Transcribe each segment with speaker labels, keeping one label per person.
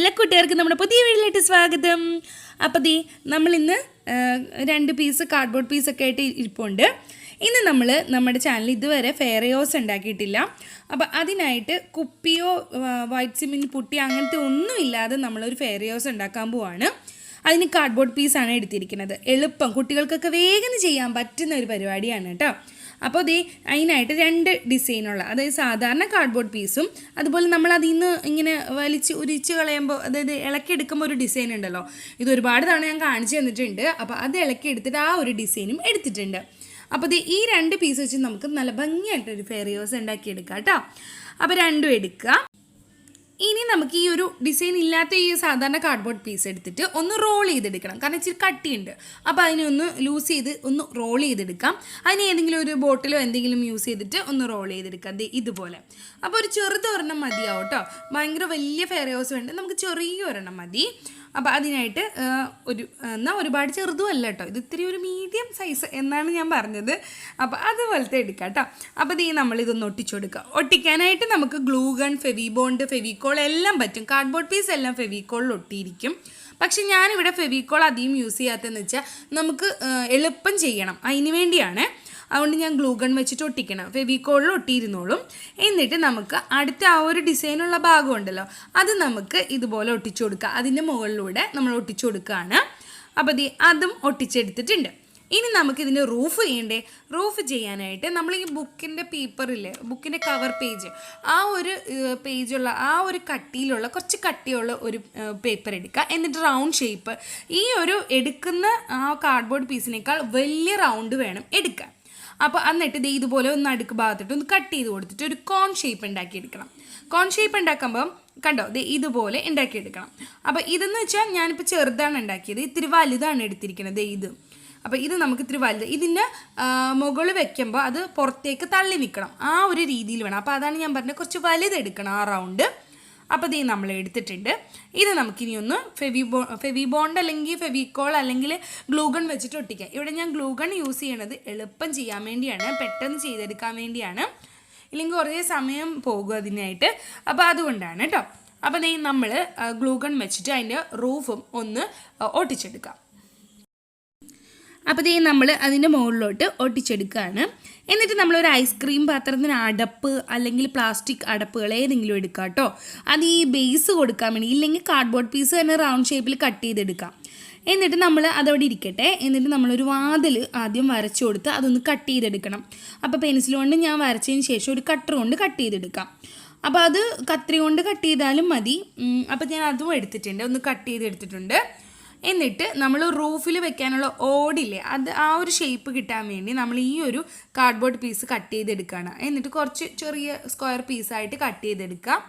Speaker 1: എല്ലാ കൂട്ടുകാർക്കും നമ്മുടെ പുതിയ വീഡിയോയിലേക്ക് സ്വാഗതം. അപ്പോൾ നമ്മൾ ഇന്ന് 2 പീസ് കാർഡ്ബോർഡ് പീസൊക്കെ ആയിട്ട് ഇരിപ്പുണ്ട്. ഇന്ന് നമ്മൾ നമ്മുടെ ചാനൽ ഇതുവരെ ഫെയറിയോസ് ഉണ്ടാക്കിയിട്ടില്ല. അപ്പോൾ അതിനായിട്ട് കുപ്പിയോ വൈറ്റ് സിമെൻറ്റ് പുട്ടി അങ്ങനത്തെ ഒന്നും ഇല്ലാതെ നമ്മളൊരു ഫെയറിയോസ് ഉണ്ടാക്കാൻ പോവാണ്. അതിന് കാർഡ്ബോർഡ് പീസാണ് എടുത്തിരിക്കുന്നത്. എളുപ്പം കുട്ടികൾക്കൊക്കെ വേഗം ചെയ്യാൻ പറ്റുന്ന ഒരു പരിപാടിയാണ് കേട്ടോ. അപ്പോൾ അതിനായിട്ട് 2 ഡിസൈനുള്ള, അതായത് സാധാരണ കാർഡ്ബോർഡ് പീസും അതുപോലെ നമ്മൾ അതിൽ നിന്ന് ഇങ്ങനെ ഉരിച്ച് കളയുമ്പോൾ, അതായത് ഇളക്കിയെടുക്കുമ്പോൾ ഒരു ഡിസൈൻ ഉണ്ടല്ലോ, ഇത് ഒരുപാട് തവണ ഞാൻ കാണിച്ചു തന്നിട്ടുണ്ട്. അപ്പോൾ അത് ഇളക്കിയെടുത്തിട്ട് ആ ഒരു ഡിസൈനും എടുത്തിട്ടുണ്ട്. അപ്പോൾ ഈ 2 പീസ് വെച്ച് നമുക്ക് നല്ല ഭംഗിയായിട്ടൊരു ഫെയറിയോസ് ഉണ്ടാക്കിയെടുക്കാം കേട്ടോ. അപ്പോൾ 2 എടുക്കുക. ഇനി നമുക്ക് ഈ ഒരു ഡിസൈൻ ഇല്ലാത്ത ഈ സാധാരണ കാർഡ്ബോർഡ് പീസ് എടുത്തിട്ട് ഒന്ന് റോൾ ചെയ്തെടുക്കണം. കാരണം ഇച്ചിരി കട്ടിയുണ്ട്. അപ്പോൾ അതിനൊന്ന് ലൂസ് ചെയ്ത് ഒന്ന് റോൾ ചെയ്തെടുക്കാം. അതിന് ഏതെങ്കിലും ഒരു ബോട്ടിലോ എന്തെങ്കിലും യൂസ് ചെയ്തിട്ട് ഒന്ന് റോൾ ചെയ്തെടുക്കാം, ഇതുപോലെ. അപ്പോൾ ഒരു ചെറുതൊരെണ്ണം മതിയാവും കേട്ടോ. ഭയങ്കര വലിയ ഫെയറിയോസ് വേണ്ട, നമുക്ക് ചെറിയൊരെണ്ണം മതി. അപ്പോൾ അതിനായിട്ട് എന്നാൽ ഒരുപാട് ചെറുതുമല്ല കേട്ടോ, ഇത് ഇത്തിരി ഒരു മീഡിയം സൈസ് എന്നാണ് ഞാൻ പറഞ്ഞത്. അപ്പോൾ അതുപോലത്തെ എടുക്കാം കേട്ടോ. അപ്പോൾ നമ്മളിതൊന്ന് ഒട്ടിച്ചു കൊടുക്കുക. ഒട്ടിക്കാനായിട്ട് നമുക്ക് ഗ്ലൂ ഗൺ, ഫെവിബോണ്ട്, ഫെവിക്കോൾ എല്ലാം പറ്റും. കാർഡ്ബോർഡ് പീസ് എല്ലാം ഫെവിക്കോളിൽ ഒട്ടിയിരിക്കും. പക്ഷെ ഞാനിവിടെ ഫെവിക്കോൾ അധികം യൂസ് ചെയ്യാത്തതെന്ന് വെച്ചാൽ നമുക്ക് എളുപ്പം ചെയ്യണം, അതിന് വേണ്ടിയാണ്. അതുകൊണ്ട് ഞാൻ ഗ്ലൂ ഗൺ വെച്ചിട്ട് ഒട്ടിക്കണം. ഫെവിക്കോളിൽ ഒട്ടിയിരുന്നോളും. എന്നിട്ട് നമുക്ക് അടുത്ത ആ ഒരു ഡിസൈനുള്ള ഭാഗം ഉണ്ടല്ലോ, അത് നമുക്ക് ഇതുപോലെ ഒട്ടിച്ചു കൊടുക്കുക. അതിൻ്റെ മുകളിലൂടെ നമ്മൾ ഒട്ടിച്ചു കൊടുക്കുകയാണ്. അപ്പോൾ അതും ഒട്ടിച്ചെടുത്തിട്ടുണ്ട്. ഇനി നമുക്കിതിൻ്റെ റൂഫ് ചെയ്യണ്ടേ. റൂഫ് ചെയ്യാനായിട്ട് നമ്മൾ ഈ ബുക്കിൻ്റെ പേപ്പറില്ലേ, ബുക്കിൻ്റെ കവർ പേജ്, ആ ഒരു പേജുള്ള ആ ഒരു കട്ടിയിലുള്ള കുറച്ച് കട്ടിയുള്ള ഒരു പേപ്പർ എടുക്കുക. എന്നിട്ട് റൗണ്ട് ഷേപ്പ്, ഈ ഒരു എടുക്കുന്ന ആ കാർഡ്ബോർഡ് പീസിനേക്കാൾ വലിയ റൗണ്ട് വേണം എടുക്കാൻ. അപ്പോൾ എന്നിട്ട് ഇതുപോലെ ഒന്ന് അടുക്ക് ഭാഗത്തിട്ട് ഒന്ന് കട്ട് ചെയ്ത് കൊടുത്തിട്ട് ഒരു കോൺ ഷേപ്പ് ഉണ്ടാക്കിയെടുക്കണം. കോൺ ഷേപ്പ് ഉണ്ടാക്കുമ്പം കണ്ടോ, ഇതുപോലെ ഉണ്ടാക്കിയെടുക്കണം. അപ്പോൾ ഇതെന്ന് വെച്ചാൽ ഞാനിപ്പോൾ ചെറുതാണ് ഉണ്ടാക്കിയത്, ഇത്തിരി വലുതാണ് എടുത്തിരിക്കുന്നത് ഇത്. അപ്പോൾ ഇത് നമുക്ക് ഇത്തിരി വലുത്, ഇതിൻ്റെ മുകളിൽ വെക്കുമ്പോൾ അത് പുറത്തേക്ക് തള്ളി നിൽക്കണം, ആ ഒരു രീതിയിൽ വേണം. അപ്പോൾ അതാണ് ഞാൻ പറഞ്ഞത്, കുറച്ച് വലുതെടുക്കണം ആ റൗണ്ട്. അപ്പോൾ നമ്മൾ എടുത്തിട്ടുണ്ട്. ഇത് നമുക്കിനി ഒന്ന് ഫെവിബോണ്ട് അല്ലെങ്കിൽ ഫെവിക്കോൾ അല്ലെങ്കിൽ ഗ്ലൂഗൺ വെച്ചിട്ട് ഒട്ടിക്കാം. ഇവിടെ ഞാൻ ഗ്ലൂഗൺ യൂസ് ചെയ്യണത് എളുപ്പം ചെയ്യാൻ വേണ്ടിയാണ്, പെട്ടെന്ന് ചെയ്തെടുക്കാൻ വേണ്ടിയാണ്. ഇല്ലെങ്കിൽ കുറേ സമയം പോകും അതിനായിട്ട്. അപ്പോൾ അതുകൊണ്ടാണ് കേട്ടോ. അപ്പോൾ നമ്മൾ ഗ്ലൂഗൺ വെച്ചിട്ട് അതിൻ്റെ റൂഫും ഒന്ന് ഒട്ടിച്ചെടുക്കാം. അപ്പോൾ നമ്മൾ അതിൻ്റെ മുകളിലോട്ട് ഒട്ടിച്ചെടുക്കുകയാണ്. എന്നിട്ട് നമ്മളൊരു ഐസ്ക്രീം പാത്രത്തിന് അടപ്പ് അല്ലെങ്കിൽ പ്ലാസ്റ്റിക് അടപ്പുകൾ ഏതെങ്കിലും എടുക്കാം കേട്ടോ. അത് ഈ ബേസ് കൊടുക്കാൻ വേണ്ടി, ഇല്ലെങ്കിൽ കാർഡ്ബോർഡ് പീസ് തന്നെ റൗണ്ട് ഷേപ്പിൽ കട്ട് ചെയ്തെടുക്കാം. എന്നിട്ട് നമ്മൾ അതവിടെ ഇരിക്കട്ടെ. എന്നിട്ട് നമ്മളൊരു വാതിൽ ആദ്യം വരച്ചു കൊടുത്ത് അതൊന്ന് കട്ട് ചെയ്തെടുക്കണം. അപ്പോൾ പെൻസിൽ കൊണ്ട് ഞാൻ വരച്ചതിന് ശേഷം ഒരു കട്ടർ കൊണ്ട് കട്ട് ചെയ്തെടുക്കാം. അപ്പോൾ അത് കത്രി കൊണ്ട് കട്ട് ചെയ്താലും മതി. അപ്പോൾ ഞാൻ അതും എടുത്തിട്ടുണ്ട്, ഒന്ന് കട്ട് ചെയ്തെടുത്തിട്ടുണ്ട്. എന്നിട്ട് നമ്മൾ റൂഫിൽ വെക്കാനുള്ള ഓടില്ലേ, അത് ആ ഒരു ഷേപ്പ് കിട്ടാൻ വേണ്ടി നമ്മൾ ഈ ഒരു കാർഡ്ബോർഡ് പീസ് കട്ട് ചെയ്തെടുക്കുകയാണ്. എന്നിട്ട് കുറച്ച് ചെറിയ സ്ക്വയർ പീസായിട്ട് കട്ട് ചെയ്തെടുക്കാം.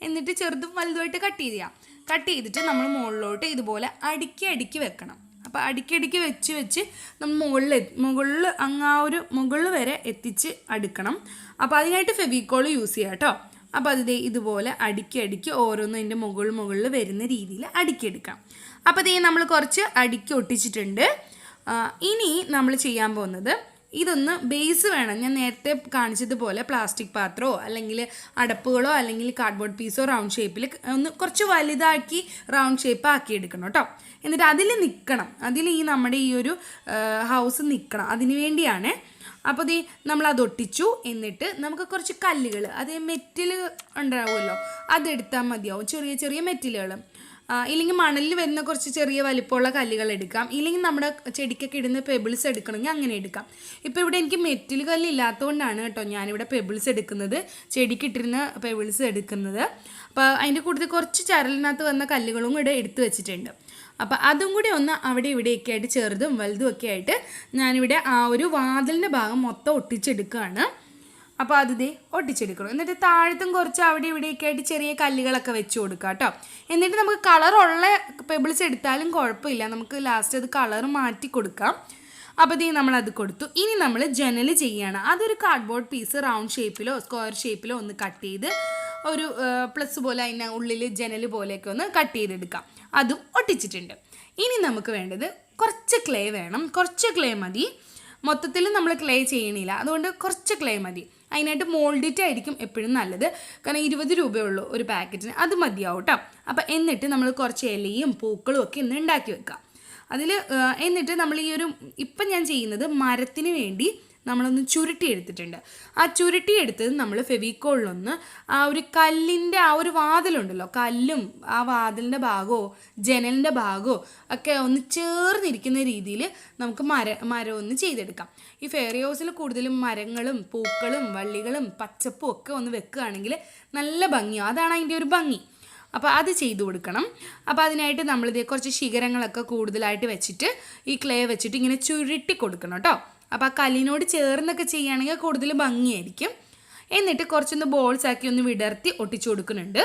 Speaker 1: എന്നിട്ട് ചെറുതും വലുതുമായിട്ട് കട്ട് ചെയ്യാം. കട്ട് ചെയ്തിട്ട് നമ്മൾ മുകളിലോട്ട് ഇതുപോലെ അടുക്കി വെക്കണം. അപ്പോൾ അടുക്കി വെച്ച് നമ്മൾ മുകളിൽ അങ്ങ് ആ ഒരു മുകളിൽ വരെ എത്തിച്ച് അടുക്കണം. അപ്പോൾ അതിനായിട്ട് ഫെവിക്കോൾ യൂസ് ചെയ്യാം കേട്ടോ. അപ്പോൾ അത് ഇതുപോലെ അടുക്കി ഓരോന്നും അതിൻ്റെ മുകളിൽ വരുന്ന രീതിയിൽ അടുക്കിയെടുക്കാം. അപ്പോൾ നമ്മൾ കുറച്ച് അടുക്കി ഒട്ടിച്ചിട്ടുണ്ട്. ഇനി നമ്മൾ ചെയ്യാൻ പോകുന്നത്, ഇതൊന്ന് ബേസ് വേണം. ഞാൻ നേരത്തെ കാണിച്ചതുപോലെ പ്ലാസ്റ്റിക് പാത്രമോ അല്ലെങ്കിൽ അടപ്പുകളോ അല്ലെങ്കിൽ കാർഡ്ബോർഡ് പീസോ റൗണ്ട് ഷേപ്പിൽ ഒന്ന് കുറച്ച് വലുതാക്കി റൗണ്ട് ഷേപ്പ് ആക്കി എടുക്കണം കേട്ടോ. എന്നിട്ട് അതിൽ നിൽക്കണം, അതിൽ നമ്മുടെ ഈ ഒരു ഹൗസ് നിൽക്കണം, അതിന് വേണ്ടിയാണ്. അപ്പോൾ നമ്മളത് ഒട്ടിച്ചു. എന്നിട്ട് നമുക്ക് കുറച്ച് കല്ലുകൾ, അത് മെറ്റൽ ഉണ്ടാവുമല്ലോ, അതെടുത്താൽ മതിയാവും. ചെറിയ ചെറിയ മെറ്റലുകൾ, ഇല്ലെങ്കിൽ മണലിൽ വരുന്ന കുറച്ച് ചെറിയ വലിപ്പമുള്ള കല്ലുകൾ എടുക്കാം. ഇല്ലെങ്കിൽ നമ്മുടെ ചെടിക്കൊക്കെ ഇടുന്ന പെബിൾസ് എടുക്കണമെങ്കിൽ അങ്ങനെ എടുക്കാം. ഇപ്പോൾ ഇവിടെ എനിക്ക് മെറ്റൽ കല്ല് ഇല്ലാത്തതുകൊണ്ടാണ് കേട്ടോ ഞാനിവിടെ പെബിൾസ് എടുക്കുന്നത്, ചെടിക്ക് ഇട്ടിരുന്ന പെബിൾസ് എടുക്കുന്നത്. അപ്പോൾ അതിൻ്റെ കൂടുതൽ കുറച്ച് ചരലിനകത്ത് വന്ന കല്ലുകളും കൂടെ എടുത്തു വെച്ചിട്ടുണ്ട്. അപ്പോൾ അതും കൂടി ഒന്ന് അവിടെ ഇവിടെയൊക്കെ ആയിട്ട് ചെറുതും വലുതും ഒക്കെ ആയിട്ട് ഞാനിവിടെ ആ ഒരു വാതിലിൻ്റെ ഭാഗം മൊത്തം ഒട്ടിച്ചെടുക്കുകയാണ്. അപ്പോൾ അത് ഒട്ടിച്ചെടുക്കണം. എന്നിട്ട് താഴത്തും കുറച്ച് അവിടെ ഇവിടെയൊക്കെ ആയിട്ട് ചെറിയ കല്ലുകളൊക്കെ വെച്ച് കൊടുക്കുക കേട്ടോ. എന്നിട്ട് നമുക്ക് കളറുള്ള പെബിൾസ് എടുത്താലും കുഴപ്പമില്ല, നമുക്ക് ലാസ്റ്റ് അത് കളർ മാറ്റി കൊടുക്കാം. അപ്പോൾ നമ്മളത് കൊടുത്തു. ഇനി നമ്മൾ ജനൽ ചെയ്യുകയാണ്. അതൊരു കാർഡ്ബോർഡ് പീസ് റൗണ്ട് ഷേപ്പിലോ സ്ക്വയർ ഷേപ്പിലോ ഒന്ന് കട്ട് ചെയ്ത് ഒരു പ്ലസ് പോലെ അതിൻ്റെ ഉള്ളിൽ ജനൽ പോലെയൊക്കെ ഒന്ന് കട്ട് ചെയ്തെടുക്കാം. അതും ഒട്ടിച്ചിട്ടുണ്ട്. ഇനി നമുക്ക് വേണ്ടത് കുറച്ച് ക്ലേ വേണം. കുറച്ച് ക്ലേ മതി. മൊത്തത്തിൽ നമ്മൾ ക്ലേ ചെയ്യണില്ല, അതുകൊണ്ട് കുറച്ച് ക്ലേ മതി. അതിനായിട്ട് മോൾഡിറ്റ് ആയിരിക്കും എപ്പോഴും നല്ലത്, കാരണം 20 രൂപയുള്ളൂ ഒരു പാക്കറ്റിന്, അത് മതിയാവും കേട്ടോ. അപ്പം എന്നിട്ട് നമ്മൾ കുറച്ച് ഇലയും പൂക്കളും ഒക്കെ ഇന്ന് ഉണ്ടാക്കി വെക്കാം അതിൽ. എന്നിട്ട് നമ്മൾ ഈ ഒരു ഇപ്പം ഞാൻ ചെയ്യുന്നത് മരത്തിന് വേണ്ടി നമ്മളൊന്ന് ചുരുട്ടി എടുത്തിട്ടുണ്ട്. ആ ചുരുട്ടി എടുത്തത് നമ്മൾ ഫെവിക്കോളിലൊന്ന് ആ ഒരു കല്ലിൻ്റെ ആ ഒരു വാതിലുണ്ടല്ലോ, കല്ലും ആ വാതിലിൻ്റെ ഭാഗമോ ജനലിൻ്റെ ഭാഗമോ ഒക്കെ ഒന്ന് ചേർന്നിരിക്കുന്ന രീതിയിൽ നമുക്ക് മരം ഒന്ന് ചെയ്തെടുക്കാം. ഈ ഫെയറി ഹൗസിൽ കൂടുതലും മരങ്ങളും പൂക്കളും വള്ളികളും പച്ചപ്പും ഒക്കെ ഒന്ന് വെക്കുകയാണെങ്കിൽ നല്ല ഭംഗിയാണ്, അതാണ് അതിൻ്റെ ഒരു ഭംഗി. അപ്പോൾ അത് ചെയ്തു കൊടുക്കണം. അപ്പോൾ അതിനായിട്ട് നമ്മളിത് കുറച്ച് ശിഖരങ്ങളൊക്കെ കൂടുതലായിട്ട് വെച്ചിട്ട് ഈ ക്ലേ വെച്ചിട്ട് ഇങ്ങനെ ചുരുട്ടി കൊടുക്കണം കേട്ടോ. അപ്പോൾ ആ കല്ലിനോട് ചേർന്നൊക്കെ ചെയ്യുകയാണെങ്കിൽ കൂടുതൽ ഭംഗിയായിരിക്കും. എന്നിട്ട് കുറച്ചൊന്ന് ബോൾസ് ആക്കി ഒന്ന് വിടർത്തി ഒട്ടിച്ചു കൊടുക്കുന്നുണ്ട്.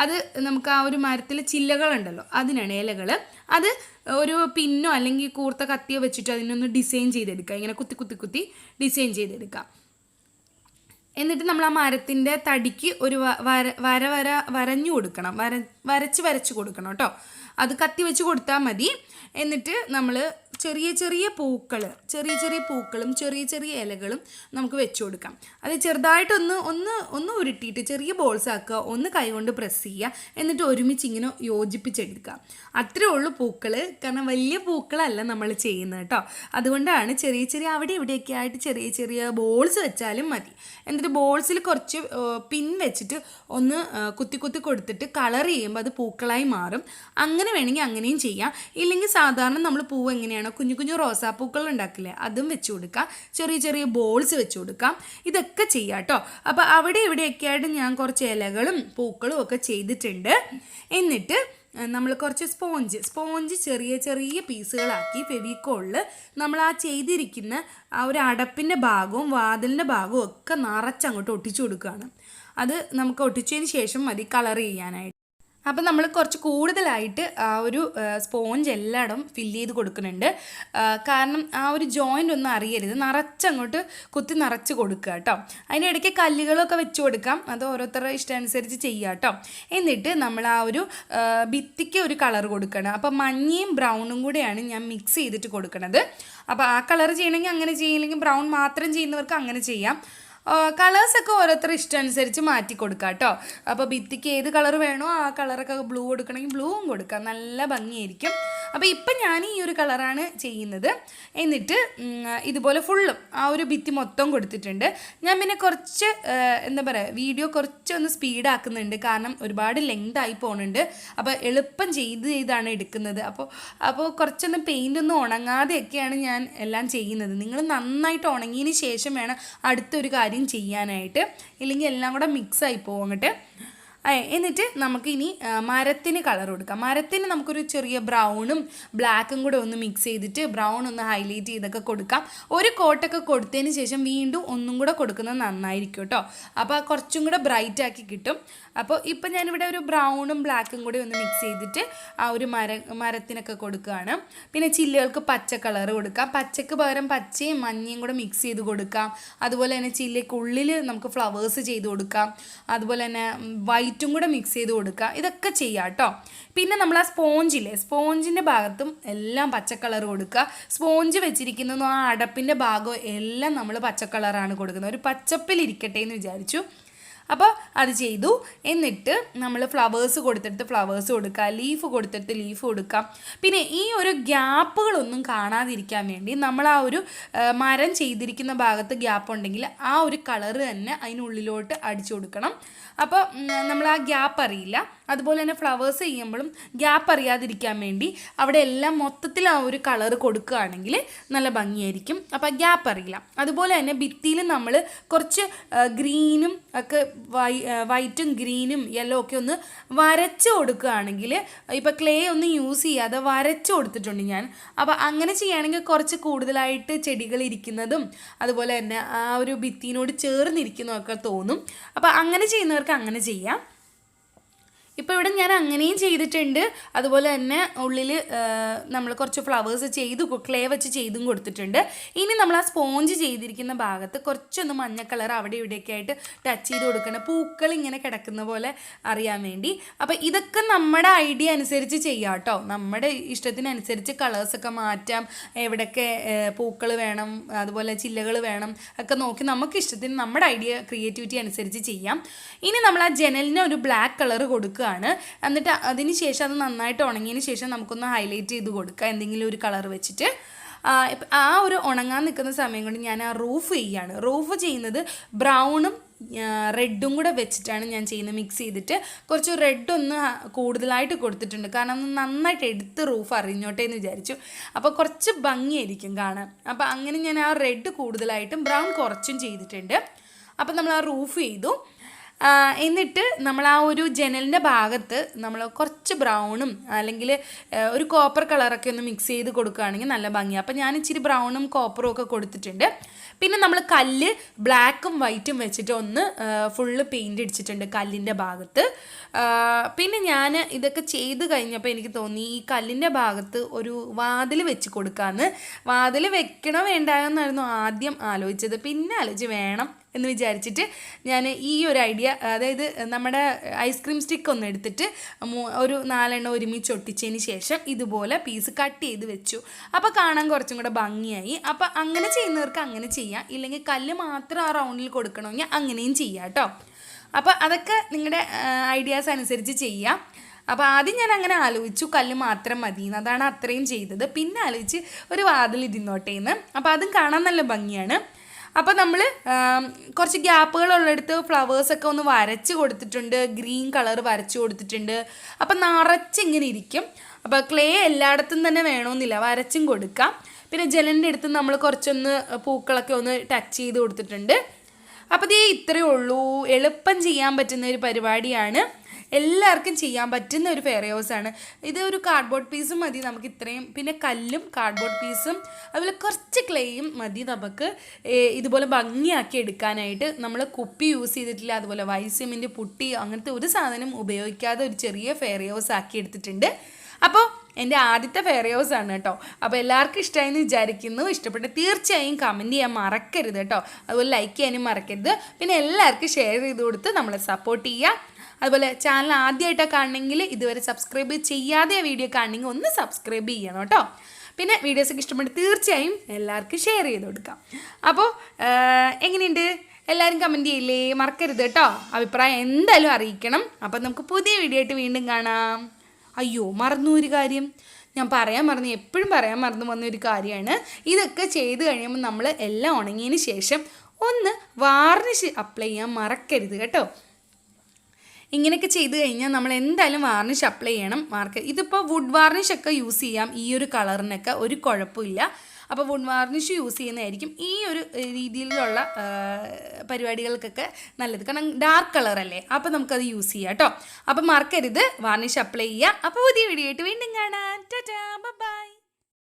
Speaker 1: അത് നമുക്ക് ആ ഒരു മരത്തിൽ ചില്ലകളുണ്ടല്ലോ, അതിനാണ് ഇലകൾ. അത് ഒരു പിന്നോ അല്ലെങ്കിൽ കൂർത്ത കത്തിയോ വെച്ചിട്ട് അതിനൊന്ന് ഡിസൈൻ ചെയ്തെടുക്കുക, ഇങ്ങനെ കുത്തി കുത്തി കുത്തി ഡിസൈൻ ചെയ്തെടുക്കാം. എന്നിട്ട് നമ്മൾ ആ മരത്തിൻ്റെ തടിക്ക് ഒരു വരഞ്ഞു കൊടുക്കണം, വരച്ച് കൊടുക്കണം കേട്ടോ. അത് കത്തി വെച്ച് കൊടുത്താൽ മതി. എന്നിട്ട് നമ്മൾ ചെറിയ ചെറിയ പൂക്കളും ചെറിയ ചെറിയ ഇലകളും നമുക്ക് വെച്ച് കൊടുക്കാം. അത് ചെറുതായിട്ടൊന്ന് ഉരുട്ടിയിട്ട് ചെറിയ ബോൾസ് ആക്കുക, ഒന്ന് കൈകൊണ്ട് പ്രസ് ചെയ്യുക, എന്നിട്ട് ഒരുമിച്ച് ഇങ്ങനെ യോജിപ്പിച്ചെടുക്കുക. അത്രേ ഉള്ളൂ പൂക്കൾ. കാരണം വലിയ പൂക്കളല്ല നമ്മൾ ചെയ്യുന്നത് കേട്ടോ, അതുകൊണ്ടാണ് ചെറിയ അവിടെ ഇവിടെയൊക്കെ ആയിട്ട് ചെറിയ ബോൾസ് വെച്ചാലും മതി. എന്നിട്ട് ബോൾസിൽ കുറച്ച് പിൻ വെച്ചിട്ട് ഒന്ന് കുത്തി കൊടുത്തിട്ട് കളർ ചെയ്യുമ്പോൾ അത് പൂക്കളായി മാറും. അങ്ങനെ വേണമെങ്കിൽ അങ്ങനെയും ചെയ്യാം. ഇല്ലെങ്കിൽ സാധാരണ നമ്മൾ പൂവ് എങ്ങനെയാണോ കുഞ്ഞു റോസാപ്പൂക്കൾ ഉണ്ടാക്കില്ലേ, അതും വെച്ച് കൊടുക്കാം. ചെറിയ ബോൾസ് വെച്ച് കൊടുക്കാം. ഇതൊക്കെ ചെയ്യാം കേട്ടോ. അപ്പോൾ അവിടെ ഇവിടെയൊക്കെ ആയിട്ട് ഞാൻ കുറച്ച് ഇലകളും പൂക്കളും ഒക്കെ ചെയ്തിട്ടുണ്ട്. എന്നിട്ട് നമ്മൾ കുറച്ച് സ്പോഞ്ച് ചെറിയ പീസുകളാക്കി ഫെവിക്കോളിൽ നമ്മൾ ആ ചെയ്തിരിക്കുന്ന ആ ഒരു അടപ്പിൻ്റെ ഭാഗവും വാതിലിൻ്റെ ഭാഗവും ഒക്കെ നിറച്ചങ്ങോട്ട് ഒട്ടിച്ചു കൊടുക്കുകയാണ്. അത് നമുക്ക് ഒട്ടിച്ചതിന് ശേഷം മതി കളർ ചെയ്യാനായിട്ട്. അപ്പം നമ്മൾ കുറച്ച് കൂടുതലായിട്ട് ആ ഒരു സ്പോഞ്ച് എല്ലായിടും ഫില്ല് ചെയ്ത് കൊടുക്കുന്നുണ്ട്. കാരണം ആ ഒരു ജോയിൻ്റ് ഒന്നും അറിയരുത്, നിറച്ചങ്ങോട്ട് നിറച്ച് കൊടുക്കുക കേട്ടോ. അതിൻ്റെ ഇടയ്ക്ക് കല്ലുകളൊക്കെ വെച്ച് കൊടുക്കാം, അത് ഓരോരുത്തരുടെ ഇഷ്ടമനുസരിച്ച് ചെയ്യുക കേട്ടോ. എന്നിട്ട് നമ്മൾ ആ ഒരു ഭിത്തിക്ക് ഒരു കളർ കൊടുക്കണം. അപ്പം മഞ്ഞയും ബ്രൗണും കൂടെയാണ് ഞാൻ മിക്സ് ചെയ്തിട്ട് കൊടുക്കുന്നത്. അപ്പോൾ ആ കളർ ചെയ്യണമെങ്കിൽ അങ്ങനെ ചെയ്യില്ലെങ്കിൽ ബ്രൗൺ മാത്രം ചെയ്യുന്നവർക്ക് അങ്ങനെ ചെയ്യാം. കളേഴ്സൊക്കെ ഓരോരുത്തർ ഇഷ്ടമനുസരിച്ച് മാറ്റി കൊടുക്കാം കേട്ടോ. അപ്പോൾ ഭിത്തിക്ക് ഏത് കളർ വേണോ ആ കളറൊക്കെ ബ്ലൂ കൊടുക്കണമെങ്കിൽ ബ്ലൂവും കൊടുക്കാം, നല്ല ഭംഗിയായിരിക്കും. അപ്പോൾ ഇപ്പം ഞാൻ ഈ ഒരു കളറാണ് ചെയ്യുന്നത്. എന്നിട്ട് ഇതുപോലെ ഫുള്ളും ആ ഒരു ഭിത്തി മൊത്തം കൊടുത്തിട്ടുണ്ട്. ഞാൻ പിന്നെ കുറച്ച് വീഡിയോ കുറച്ചൊന്ന് സ്പീഡാക്കുന്നുണ്ട്, കാരണം ഒരുപാട് ലെങ്ത് ആയി പോകുന്നുണ്ട്. അപ്പോൾ എളുപ്പം ചെയ്താണ് എടുക്കുന്നത്. അപ്പോൾ കുറച്ചൊന്ന് പെയിൻ്റ് ഒന്നും ഉണങ്ങാതെയൊക്കെയാണ് ഞാൻ എല്ലാം ചെയ്യുന്നത്. നിങ്ങൾ നന്നായിട്ട് ഉണങ്ങിയതിന് ശേഷം വേണം അടുത്തൊരു കാര്യം ചെയ്യാനായിട്ട്, ഇല്ലെങ്കിൽ എല്ലാം കൂടെ മിക്സായി പോകും അങ്ങോട്ട്. എന്നിട്ട് നമുക്കിനി മരത്തിന് കളർ കൊടുക്കാം. മരത്തിന് നമുക്കൊരു ചെറിയ ബ്രൗണും ബ്ലാക്കും കൂടെ ഒന്ന് മിക്സ് ചെയ്തിട്ട് ബ്രൗൺ ഒന്ന് ഹൈലൈറ്റ് ചെയ്തൊക്കെ കൊടുക്കാം. ഒരു കോട്ടൊക്കെ കൊടുത്തതിന് ശേഷം വീണ്ടും ഒന്നും കൂടെ കൊടുക്കുന്നത് നന്നായിരിക്കും കേട്ടോ. അപ്പോൾ കുറച്ചും കൂടെ ബ്രൈറ്റ് ആക്കി കിട്ടും. അപ്പോൾ ഇപ്പം ഞാനിവിടെ ഒരു ബ്രൗണും ബ്ലാക്കും കൂടി ഒന്ന് മിക്സ് ചെയ്തിട്ട് ആ ഒരു മരത്തിനൊക്കെ കൊടുക്കുകയാണ്. പിന്നെ ചില്ലുകൾക്ക് പച്ച കളർ കൊടുക്കാം, പച്ചക്ക് പകരം പച്ചയും മഞ്ഞയും കൂടെ മിക്സ് ചെയ്ത് കൊടുക്കാം. അതുപോലെ തന്നെ ചില്ലിക്കുള്ളിൽ നമുക്ക് ഫ്ലവേഴ്സ് ചെയ്ത് കൊടുക്കാം. അതുപോലെ തന്നെ വൈറ്റും കൂടെ മിക്സ് ചെയ്ത് കൊടുക്കുക. ഇതൊക്കെ ചെയ്യാം കേട്ടോ. പിന്നെ നമ്മൾ ആ സ്പോഞ്ചിൻ്റെ ഭാഗത്തും എല്ലാം പച്ച കളർ കൊടുക്കുക. സ്പോഞ്ച് വെച്ചിരിക്കുന്നതും ആ അടപ്പിൻ്റെ ഭാഗവും എല്ലാം നമ്മൾ പച്ച കളറാണ് കൊടുക്കുന്നത്, ഒരു പച്ചപ്പിലിരിക്കട്ടെ എന്ന് വിചാരിച്ചു. അപ്പോൾ അത് ചെയ്തു. എന്നിട്ട് നമ്മൾ ഫ്ലവേഴ്സ് കൊടുത്തെടുത്ത് ഫ്ലവേഴ്സ് കൊടുക്കുക, ലീഫ് കൊടുത്തെടുത്ത് ലീഫ് കൊടുക്കാം. പിന്നെ ഈ ഒരു ഗ്യാപ്പുകളൊന്നും കാണാതിരിക്കാൻ വേണ്ടി നമ്മൾ ആ ഒരു മരം ചെയ്തിരിക്കുന്ന ഭാഗത്ത് ഗ്യാപ്പ് ഉണ്ടെങ്കിൽ ആ ഒരു കളറ് തന്നെ അതിനുള്ളിലോട്ട് അടിച്ചു കൊടുക്കണം. അപ്പോൾ നമ്മൾ ആ ഗ്യാപ്പ് അറിയില്ല. അതുപോലെ തന്നെ ഫ്ലവേഴ്സ് ചെയ്യുമ്പോഴും ഗ്യാപ്പ് അറിയാതിരിക്കാൻ വേണ്ടി അവിടെ എല്ലാം മൊത്തത്തിൽ ആ ഒരു കളർ കൊടുക്കുകയാണെങ്കിൽ നല്ല ഭംഗിയായിരിക്കും. അപ്പോൾ ഗ്യാപ്പ് അറിയില്ല. അതുപോലെ തന്നെ ഭിത്തിയിൽ നമ്മൾ കുറച്ച് ഗ്രീനും ഒക്കെ വൈറ്റും ഗ്രീനും യെല്ലോ ഒക്കെ ഒന്ന് വരച്ച് കൊടുക്കുകയാണെങ്കിൽ, ഇപ്പോൾ ക്ലേ ഒന്നും യൂസ് ചെയ്യാതെ വരച്ച് കൊടുത്തിട്ടുണ്ട് ഞാൻ. അപ്പോൾ അങ്ങനെ ചെയ്യുകയാണെങ്കിൽ കുറച്ച് കൂടുതലായിട്ട് ചെടികൾ ഇരിക്കുന്നതും അതുപോലെ തന്നെ ആ ഒരു ഭിത്തിനോട് ചേർന്നിരിക്കുന്നതൊക്കെ തോന്നും. അപ്പോൾ അങ്ങനെ ചെയ്യുന്നവർക്ക് അങ്ങനെ ചെയ്യാം. ഇപ്പോൾ ഇവിടെ ഞാൻ അങ്ങനെയും ചെയ്തിട്ടുണ്ട്. അതുപോലെ തന്നെ ഉള്ളിൽ നമ്മൾ കുറച്ച് ഫ്ലവേഴ്സ് ക്ലേ വെച്ച് ചെയ്തും കൊടുത്തിട്ടുണ്ട്. ഇനി നമ്മൾ ആ സ്പോഞ്ച് ചെയ്തിരിക്കുന്ന ഭാഗത്ത് കുറച്ചൊന്ന് മഞ്ഞ കളർ അവിടെ ഇവിടെയൊക്കെ ആയിട്ട് ടച്ച് ചെയ്ത് കൊടുക്കണം, പൂക്കൾ ഇങ്ങനെ കിടക്കുന്ന പോലെ അറിയാൻ വേണ്ടി. അപ്പോൾ ഇതൊക്കെ നമ്മുടെ ഐഡിയ അനുസരിച്ച് ചെയ്യാം കേട്ടോ. നമ്മുടെ ഇഷ്ടത്തിനനുസരിച്ച് കളേഴ്സൊക്കെ മാറ്റാം, എവിടെയൊക്കെ പൂക്കൾ വേണം, അതുപോലെ ചില്ലകൾ വേണം ഒക്കെ നോക്കി നമുക്ക് ഇഷ്ടത്തിന് നമ്മുടെ ഐഡിയ ക്രിയേറ്റിവിറ്റി അനുസരിച്ച് ചെയ്യാം. ഇനി നമ്മൾ ആ ജനലിന് ഒരു ബ്ലാക്ക് കളർ കൊടുക്കുകയാണ്. എന്നിട്ട് അതിന് ശേഷം അത് നന്നായിട്ട് ഉണങ്ങിയതിന് ശേഷം നമുക്കൊന്ന് ഹൈലൈറ്റ് ചെയ്ത് കൊടുക്കുക എന്തെങ്കിലും ഒരു കളർ വെച്ചിട്ട്. ആ ഒരു ഉണങ്ങാൻ നിൽക്കുന്ന സമയം കൊണ്ട് ഞാൻ ആ റൂഫ് ചെയ്യുകയാണ്. റൂഫ് ചെയ്യുന്നത് ബ്രൗണും റെഡും കൂടെ വെച്ചിട്ടാണ് ഞാൻ ചെയ്യുന്നത്. മിക്സ് ചെയ്തിട്ട് കുറച്ച് റെഡ് ഒന്ന് കൂടുതലായിട്ട് കൊടുത്തിട്ടുണ്ട്, കാരണം നന്നായിട്ട് എടുത്ത് റൂഫ് അറിഞ്ഞോട്ടെ എന്ന് വിചാരിച്ചു. അപ്പോൾ കുറച്ച് ഭംഗിയായിരിക്കും കാണാൻ. അപ്പോൾ അങ്ങനെ ഞാൻ ആ റെഡ് കൂടുതലായിട്ടും ബ്രൗൺ കുറച്ചും ചെയ്തിട്ടുണ്ട്. അപ്പോൾ നമ്മൾ ആ റൂഫ് ചെയ്തു. എന്നിട്ട് നമ്മൾ ആ ഒരു ജനലിൻ്റെ ഭാഗത്ത് നമ്മൾ കുറച്ച് ബ്രൗണും അല്ലെങ്കിൽ ഒരു കോപ്പർ കളറൊക്കെ ഒന്ന് മിക്സ് ചെയ്ത് കൊടുക്കുകയാണെങ്കിൽ നല്ല ഭംഗിയാണ്. അപ്പോൾ ഞാൻ ഇച്ചിരി ബ്രൗണും കോപ്പറും ഒക്കെ കൊടുത്തിട്ടുണ്ട്. പിന്നെ നമ്മൾ കല്ല് ബ്ലാക്കും വൈറ്റും വെച്ചിട്ട് ഒന്ന് ഫുള്ള് പെയിൻ്റ് അടിച്ചിട്ടുണ്ട് കല്ലിൻ്റെ ഭാഗത്ത്. പിന്നെ ഞാൻ ഇതൊക്കെ ചെയ്ത് കഴിഞ്ഞപ്പോൾ എനിക്ക് തോന്നി ഈ കല്ലിൻ്റെ ഭാഗത്ത് ഒരു വാതിൽ വെച്ച് കൊടുക്കാമെന്ന്. വാതിൽ വെക്കണോ വേണ്ടായോ എന്നായിരുന്നു ആദ്യം ആലോചിച്ചത്. പിന്നെ ആലോചിച്ച് വേണം എന്ന് വിചാരിച്ചിട്ട് ഞാൻ ഈ ഒരു ഐഡിയ, അതായത് നമ്മുടെ ഐസ്ക്രീം സ്റ്റിക്ക് ഒന്ന് എടുത്തിട്ട് ഒരു 4 എണ്ണം ഒരുമിച്ച് ഒട്ടിച്ചതിന് ശേഷം ഇതുപോലെ പീസ് കട്ട് ചെയ്ത് വെച്ചു. അപ്പോൾ കാണാൻ കുറച്ചും കൂടെ ഭംഗിയായി. അപ്പോൾ അങ്ങനെ ചെയ്യുന്നവർക്ക് അങ്ങനെ ചെയ്യാം, ഇല്ലെങ്കിൽ കല്ല് മാത്രം ആ റൗണ്ടിൽ കൊടുക്കണമെങ്കിൽ അങ്ങനെയും ചെയ്യാം കേട്ടോ. അപ്പോൾ അതൊക്കെ നിങ്ങളുടെ ഐഡിയാസ് അനുസരിച്ച് ചെയ്യാം. അപ്പോൾ ആദ്യം ഞാൻ അങ്ങനെ ആലോചിച്ചു കല്ല് മാത്രം മതിയെന്ന്, അതാണ് അത്രയും ചെയ്തത്. പിന്നെ ആലോചിച്ച് ഒരു വാതിൽ ഇരുന്നോട്ടേന്ന്. അപ്പോൾ അതും കാണാൻ നല്ല ഭംഗിയാണ്. അപ്പോൾ നമ്മൾ കുറച്ച് ഗ്യാപ്പുകളുള്ളിടത്ത് ഫ്ലവേഴ്സൊക്കെ ഒന്ന് വരച്ച് കൊടുത്തിട്ടുണ്ട്, ഗ്രീൻ കളർ വരച്ച് കൊടുത്തിട്ടുണ്ട്. അപ്പം നിറച്ചിങ്ങനെ ഇരിക്കും. അപ്പോൾ ക്ലേ എല്ലായിടത്തും തന്നെ വേണമെന്നില്ല, വരച്ചും കൊടുക്കാം. പിന്നെ ജനലിൻ്റെ അടുത്ത് നമ്മൾ കുറച്ചൊന്ന് പൂക്കളൊക്കെ ഒന്ന് ടച്ച് ചെയ്ത് കൊടുത്തിട്ടുണ്ട്. അപ്പോൾ ഇതേ ഇത്രയേ ഉള്ളൂ. എളുപ്പം ചെയ്യാൻ പറ്റുന്ന ഒരു പരിപാടിയാണ്, എല്ലാവർക്കും ചെയ്യാൻ പറ്റുന്ന ഒരു ഫെയർ ഹൗസാണ് ഇത്. ഒരു കാർഡ്ബോർഡ് പീസും മതി നമുക്ക് ഇത്രയും, പിന്നെ കല്ലും കാർഡ്ബോർഡ് പീസും അതുപോലെ കുറച്ച് ക്ലേയും മതി നമുക്ക് ഇതുപോലെ ഭംഗിയാക്കി എടുക്കാനായിട്ട്. നമ്മൾ കുപ്പി യൂസ് ചെയ്തിട്ടില്ല, അതുപോലെ വൈറ്റ് സിമെൻറ്റ്, പുട്ടി, അങ്ങനത്തെ ഒരു സാധനം ഉപയോഗിക്കാതെ ഒരു ചെറിയ ഫെയർ ഹൗസ് ആക്കി എടുത്തിട്ടുണ്ട്. അപ്പോൾ എൻ്റെ ആദ്യത്തെ ഫെയർ ഹൗസ് ആണ് കേട്ടോ. അപ്പോൾ എല്ലാവർക്കും ഇഷ്ടമായെന്ന് വിചാരിക്കുന്നു. ഇഷ്ടപ്പെട്ട് തീർച്ചയായും കമൻറ്റ് ചെയ്യാൻ മറക്കരുത് കേട്ടോ. അതുപോലെ ലൈക്ക് ചെയ്യാനും മറക്കരുത്. പിന്നെ എല്ലാവർക്കും ഷെയർ ചെയ്ത് കൊടുത്ത് നമ്മളെ സപ്പോർട്ട് ചെയ്യുക. അതുപോലെ ചാനൽ ആദ്യമായിട്ടാണ് കാണണമെങ്കിൽ, ഇതുവരെ സബ്സ്ക്രൈബ് ചെയ്യാതെ വീഡിയോ കാണണമെങ്കിൽ ഒന്ന് സബ്സ്ക്രൈബ് ചെയ്യണം കേട്ടോ. പിന്നെ വീഡിയോസൊക്കെ ഇഷ്ടപ്പെട്ട് തീർച്ചയായും എല്ലാവർക്കും ഷെയർ ചെയ്ത് കൊടുക്കാം. അപ്പോൾ എങ്ങനെയുണ്ട്, എല്ലാവരും കമൻറ്റ് ചെയ്യില്ലേ, മറക്കരുത് കേട്ടോ. അഭിപ്രായം എന്തായാലും അറിയിക്കണം. അപ്പോൾ നമുക്ക് പുതിയ വീഡിയോ ആയിട്ട് വീണ്ടും കാണാം. അയ്യോ, മറന്നു ഒരു കാര്യം ഞാൻ പറയാൻ മറന്നു, എപ്പോഴും പറയാൻ മറന്നു വന്നൊരു കാര്യമാണ്. ഇതൊക്കെ ചെയ്ത് കഴിയുമ്പോൾ നമ്മൾ എല്ലാം ഉണങ്ങിയതിന് ശേഷം ഒന്ന് വാർണിഷ് അപ്ലൈ ചെയ്യാൻ മറക്കരുത് കേട്ടോ. ഇങ്ങനെയൊക്കെ ചെയ്ത് കഴിഞ്ഞാൽ നമ്മൾ എന്തായാലും വാർണിഷ് അപ്ലൈ ചെയ്യണം. ഇതിപ്പോൾ വുഡ് വാർണിഷൊക്കെ യൂസ് ചെയ്യാം, ഈ ഒരു കളറിനൊക്കെ ഒരു കുഴപ്പമില്ല. അപ്പോൾ വുഡ് വാർണിഷ് യൂസ് ചെയ്യുന്നതായിരിക്കും ഈ ഒരു രീതിയിലുള്ള പരിപാടികൾക്കൊക്കെ നല്ലത്, കാരണം ഡാർക്ക് കളറല്ലേ. അപ്പോൾ നമുക്കത് യൂസ് ചെയ്യാം കേട്ടോ. അപ്പോൾ മറക്കരുത് വാർണിഷ് അപ്ലൈ ചെയ്യുക. അപ്പോൾ പുതിയ വീഡിയോ ആയിട്ട് വീണ്ടും കാണാം. ടാറ്റാ, ബൈ.